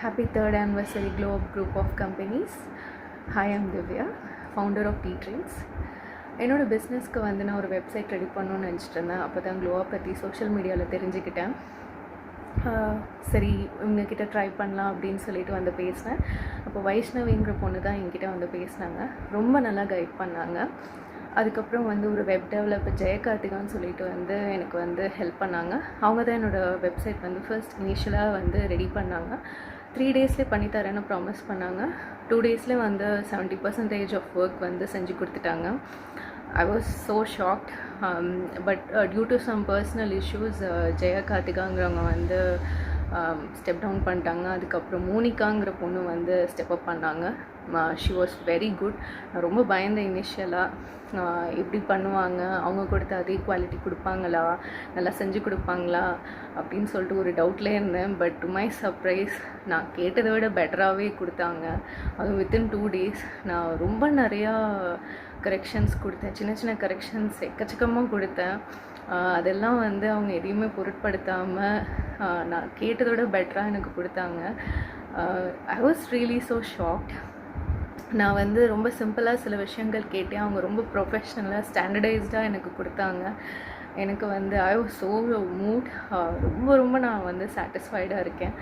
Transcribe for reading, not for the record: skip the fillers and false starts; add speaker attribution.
Speaker 1: Happy third anniversary Glow Up group of companies. Hi, I'm Divya, founder of T-Trains. என்னோடய பிஸ்னஸ்க்கு வந்து நான் ஒரு வெப்சைட் ரெடி பண்ணணும்னு நினச்சிட்டு இருந்தேன். அப்போ தான் க்ளோவை பற்றி சோஷியல் மீடியாவில் தெரிஞ்சுக்கிட்டேன். சரி இவங்கக்கிட்ட ட்ரை பண்ணலாம் அப்படின்னு சொல்லிட்டு வந்து பேசினேன். அப்போ வைஷ்ணவிங்கிற பொண்ணு தான் என்கிட்ட வந்து பேசினாங்க. ரொம்ப நல்லா கைட் பண்ணாங்க. அதுக்கப்புறம் வந்து ஒரு வெப் டெவலப்பர் ஜெயகார்த்திகான்னு சொல்லிட்டு வந்து எனக்கு வந்து ஹெல்ப் பண்ணாங்க. அவங்க தான் என்னோடய வெப்சைட் வந்து ஃபர்ஸ்ட் இனிஷியலாக வந்து ரெடி பண்ணாங்க. 3 டேஸ்லேயே பண்ணித்தரேன்னு ப்ராமிஸ் பண்ணாங்க. 2 டேஸ்லேயே வந்து 70% ஆஃப் ஒர்க் வந்து செஞ்சு கொடுத்துட்டாங்க. I was so shocked. But due to some personal issues ஜெயகார்த்திகாங்கிறவங்க வந்து ஸ்டெப் டவுன் பண்ணிட்டாங்க. அதுக்கப்புறம் மோனிகாங்கிற பொண்ணு வந்து ஸ்டெப் அப் பண்ணாங்க. She was very good. நான் ரொம்ப பயந்தேன் இனிஷியலாக, எப்படி பண்ணுவாங்க, அவங்க கொடுத்த அதே குவாலிட்டி கொடுப்பாங்களா, நல்லா செஞ்சு கொடுப்பாங்களா அப்படின்னு சொல்லிட்டு ஒரு டவுட்லேயே இருந்தேன். பட் டு மை சர்ப்ரைஸ் நான் கேட்டதை விட பெட்டராகவே கொடுத்தாங்க. அதுவும் வித்தின் 2 டேஸ். நான் ரொம்ப நிறையா கரெக்ஷன்ஸ் கொடுத்தேன், சின்ன சின்ன கரெக்ஷன்ஸ் எக்கச்சக்கமாக கொடுத்தேன். அதெல்லாம் வந்து அவங்க எதையுமே பொருட்படுத்தாமல் நான் கேட்டதோட பெட்டராக எனக்கு கொடுத்தாங்க. I was really so shocked. நான் வந்து ரொம்ப சிம்பிளாக சில விஷயங்கள் கேட்டேன். அவங்க ரொம்ப ப்ரொஃபஷ்னலாக ஸ்டாண்டர்டைஸ்டாக எனக்கு கொடுத்தாங்க. எனக்கு வந்து ஐ வாஸ் ஸோ மூட். ரொம்ப ரொம்ப நான் வந்து சாட்டிஸ்ஃபைடாக இருக்கேன்.